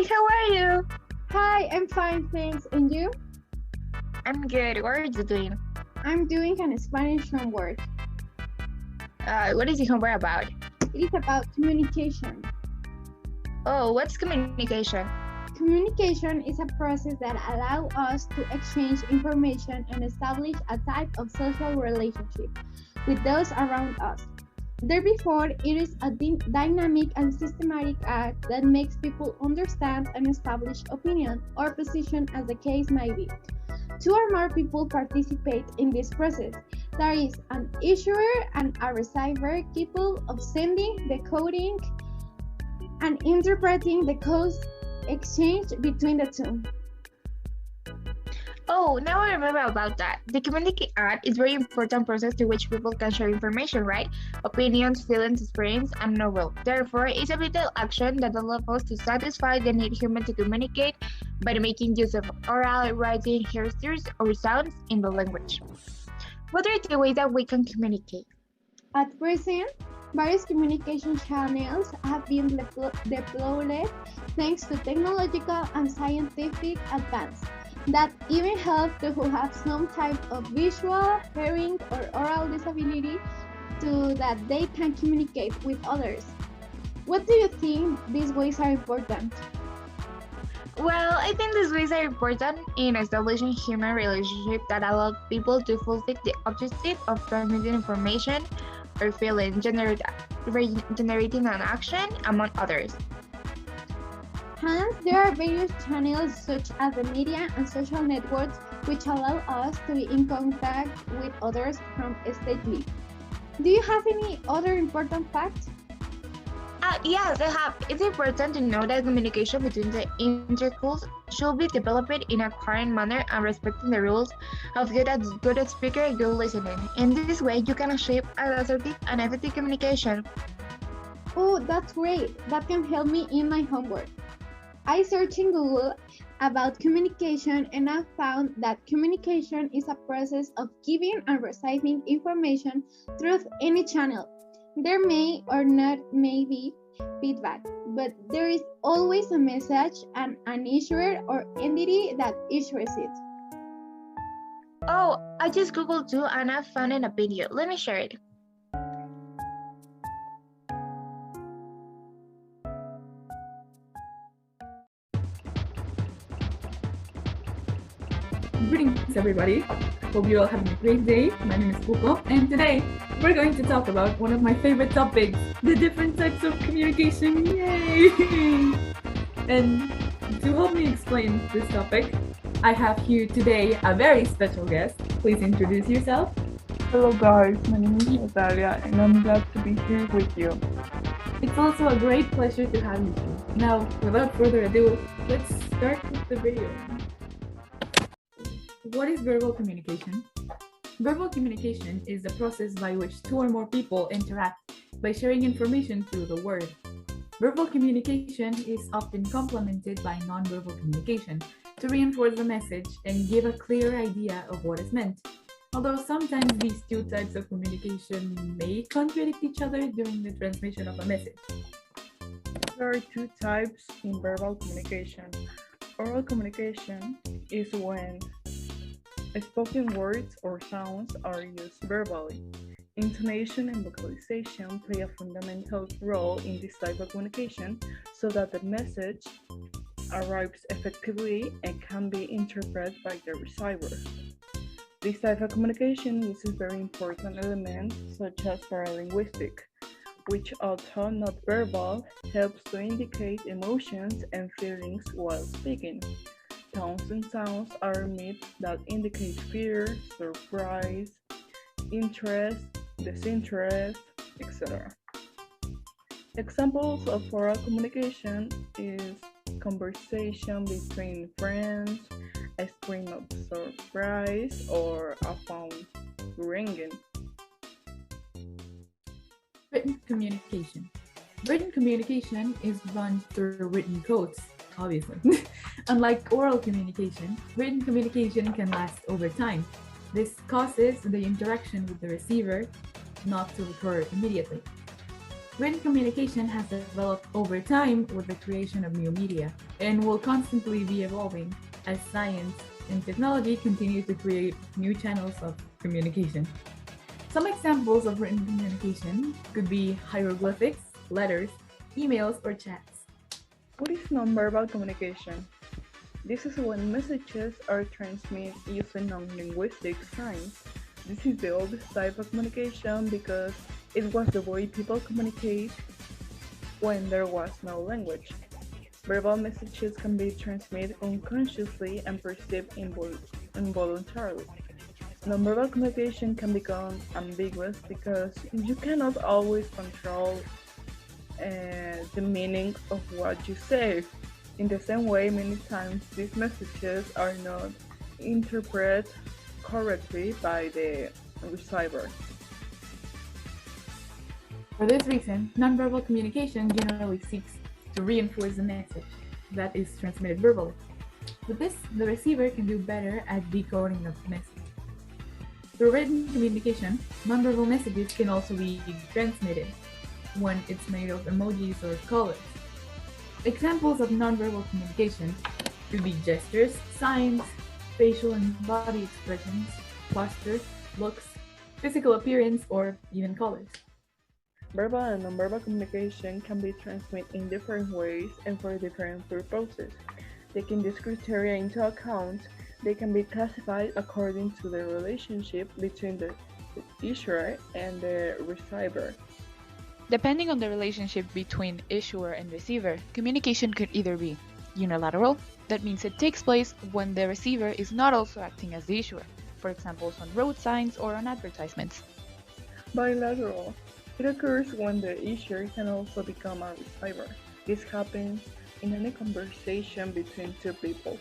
Hi, how are you? Hi, I'm fine, thanks. And you? I'm good. What are you doing? I'm doing an Spanish homework. What is the homework about? It is about communication. Oh, what's communication? Communication is a process that allows us to exchange information and establish a type of social relationship with those around us. Therefore, it is a dynamic and systematic act that makes people understand and establish opinion or position as the case may be. Two or more people participate in this process. There is an issuer and a receiver capable of sending, decoding, and interpreting the codes exchanged between the two. Oh, now I remember about that. The communication act is a very important process through which people can share information, right? Opinions, feelings, experience, and knowledge. Therefore, it's a vital action that allows us to satisfy the need human to communicate by making use of oral, writing, gestures, or sounds in the language. What are the ways that we can communicate? At present, various communication channels have been deployed thanks to technological and scientific advance that even help those who have some type of visual, hearing, or oral disability so that they can communicate with others. What do you think these ways are important? Well, I think these ways are important in establishing human relationships that allow people to fulfill the objective of transmitting information or feeling, generating an action, among others. Hence, there are various channels such as the media and social networks which allow us to be in contact with others from stately. Do you have any other important facts? Yes, I have. It's important to know that communication between the intercourse should be developed in a current manner and respecting the rules of good speaker, good listening. In this way, you can achieve an assertive and effective communication. Oh, that's great. That can help me in my homework. I searched in Google about communication and I found that communication is a process of giving and receiving information through any channel. There may or not may be feedback, but there is always a message and an issuer or entity that issues it. Oh, I just Googled too and I found in a video. Let me share it. Greetings, everybody. Hope you're all having a great day. My name is Pupo, and today we're going to talk about one of my favorite topics, the different types of communication. Yay! And to help me explain this topic, I have here today a very special guest. Please introduce yourself. Hello guys, my name is Natalia and I'm glad to be here with you. It's also a great pleasure to have you here. Now, without further ado, let's start with the video. What is verbal communication? Verbal communication is the process by which two or more people interact by sharing information through the word. Verbal communication is often complemented by nonverbal communication to reinforce the message and give a clear idea of what is meant. Although sometimes these two types of communication may contradict each other during the transmission of a message. There are two types in verbal communication. Oral communication is when spoken words or sounds are used verbally. Intonation and vocalization play a fundamental role in this type of communication so that the message arrives effectively and can be interpreted by the receiver. This type of communication uses very important elements such as paralinguistic, which although not verbal, helps to indicate emotions and feelings while speaking. Tones and sounds are made that indicate fear, surprise, interest, disinterest, etc. Examples of oral communication is conversation between friends, a scream of surprise, or a phone ringing. Written communication. Written communication is run through written codes, obviously. Unlike oral communication, written communication can last over time. This causes the interaction with the receiver not to occur immediately. Written communication has developed over time with the creation of new media, and will constantly be evolving as science and technology continue to create new channels of communication. Some examples of written communication could be hieroglyphics, letters, emails, or chats. What is nonverbal communication? This is when messages are transmitted using non-linguistic signs. This is the oldest type of communication because it was the way people communicate when there was no language. Verbal messages can be transmitted unconsciously and perceived involuntarily. Nonverbal communication can become ambiguous because you cannot always control the meaning of what you say. In the same way, many times these messages are not interpreted correctly by the receiver. For this reason, nonverbal communication generally seeks to reinforce the message that is transmitted verbally. With this, the receiver can do better at decoding the message. Through written communication, nonverbal messages can also be transmitted when it's made of emojis or colors. Examples of nonverbal communication could be gestures, signs, facial and body expressions, posture, looks, physical appearance, or even colors. Verbal and nonverbal communication can be transmitted in different ways and for different purposes. Taking these criteria into account, they can be classified according to the relationship between the issuer and the receiver. Depending on the relationship between issuer and receiver, communication could either be unilateral, that means it takes place when the receiver is not also acting as the issuer, for example on road signs or on advertisements. Bilateral. It occurs when the issuer can also become a receiver. This happens in any conversation between two people.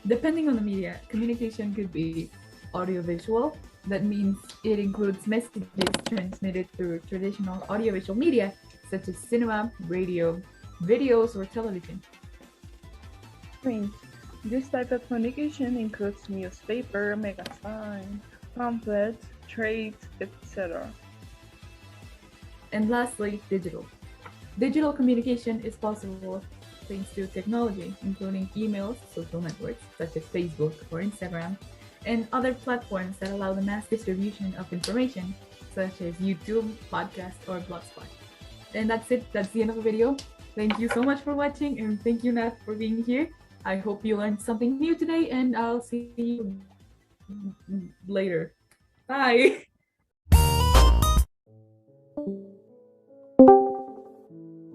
Depending on the media, communication could be audiovisual. That means it includes messages transmitted through traditional audiovisual media, such as cinema, radio, videos, or television. Print. This type of communication includes newspaper, magazine, pamphlets, trades, etc. And lastly, digital. Digital communication is possible thanks to technology, including emails, social networks such as Facebook or Instagram, and other platforms that allow the mass distribution of information, such as YouTube, podcast, or Blogspot. And that's it. That's the end of the video. Thank you so much for watching, and thank you, Nat, for being here. I hope you learned something new today, and I'll see you later. Bye!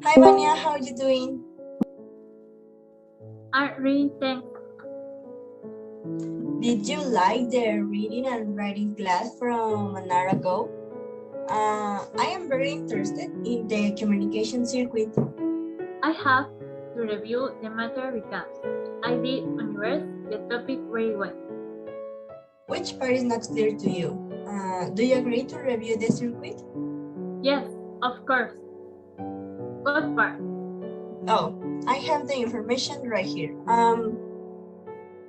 Hi Vania, how are you doing? I'm reading thanks. Did you like the reading and writing class from an hour ago? I am very interested in the communication circuit. I have to review the matter because I did universe the topic very well. Which part is not clear to you? Do you agree to review the circuit? Yes, of course. What part? Oh, I have the information right here.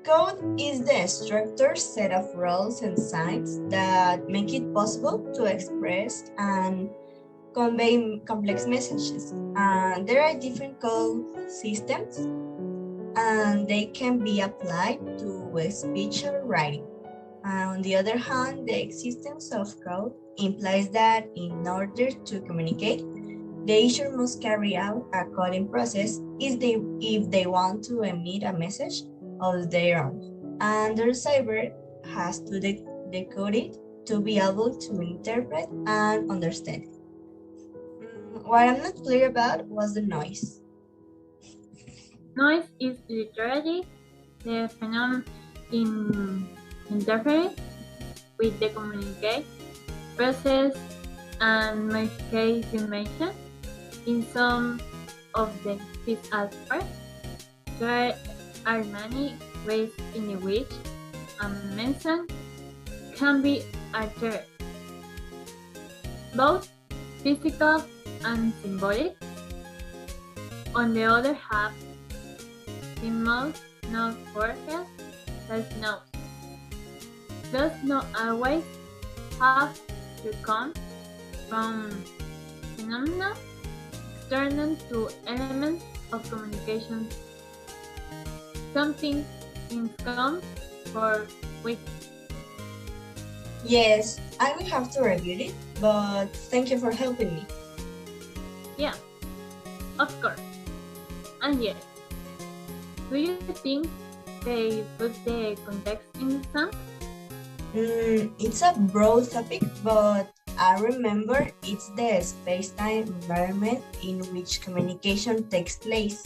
Code is the structured set of rules and signs that make it possible to express and convey complex messages. There are different code systems, and they can be applied to speech or writing. On the other hand, the existence of code implies that in order to communicate, the issuer must carry out a coding process if they want to emit a message of their own, and the receiver has to decode it to be able to interpret and understand it. What I'm not clear about was the noise. Noise is literally the phenomenon in interference with the communicate process and modifies information in some of these aspects. There are many ways in which a message can be altered, both physical and symbolic. On the other hand, the most known forecast does not always have to come from phenomena external to elements of communication something in comes for weeks. Yes, I will have to review it, but thank you for helping me. Yeah, of course. And yes, do you think they put the context in the song? It's a broad topic, but I remember it's the space-time environment in which communication takes place.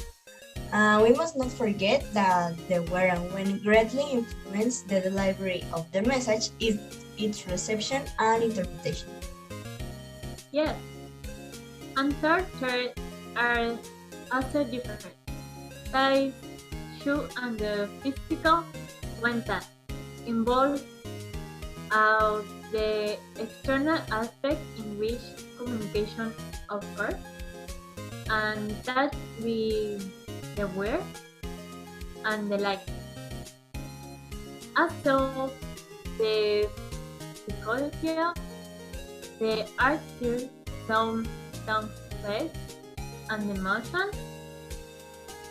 We must not forget that the where and when greatly influence the delivery of the message, its reception and interpretation. Yes. And third are also different. Size, shoe, and the physical when that involves the external aspect in which communication occurs, and that we the where and the like. Also, the psychology, the artist, sound, face, and emotion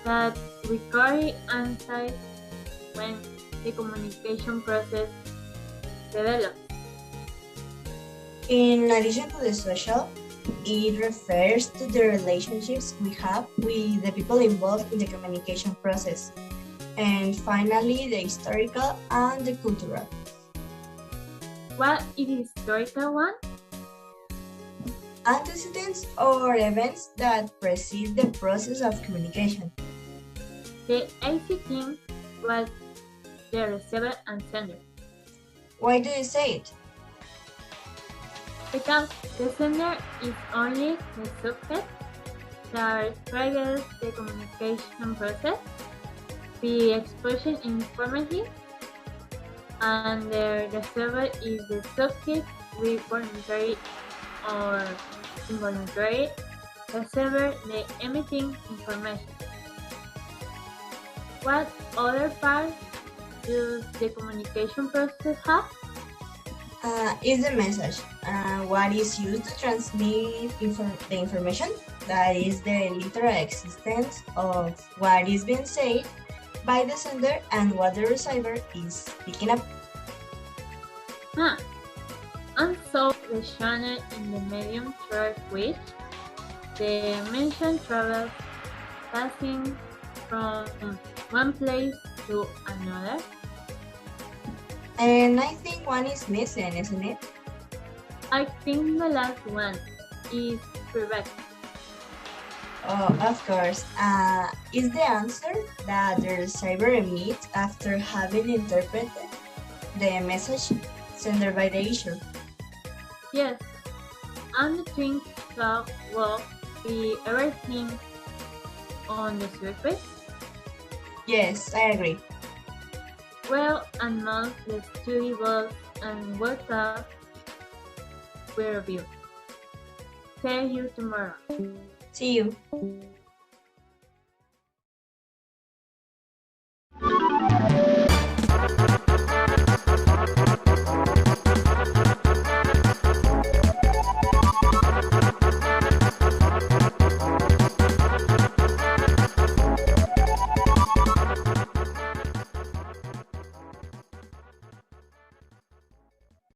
that we carry inside when the communication process develops. In addition to the social, it refers to the relationships we have with the people involved in the communication process. And finally, the historical and the cultural. What is the historical one? Antecedents or events that precede the process of communication. The AC team was the receiver and sender. Why do you say it? Because the sender is only the subject that triggers the communication process, the expression information, and the receiver is the subject with voluntary or involuntary receiver the emitting information. What other parts does the communication process have? Is the message. What is used to transmit the information? That is the literal existence of what is being said by the sender and what the receiver is picking up. And so the channel in the medium through which the mention travels, passing from one place to another. And I think one is missing, isn't it? I think the last one is correct. Oh, of course. Is the answer that the receiver emits after having interpreted the message sent by the issuer? Yes, and the twin cloud will be everything on the surface. Yes, I agree. Well, and most the study was and worked up will review. See you tomorrow. See you.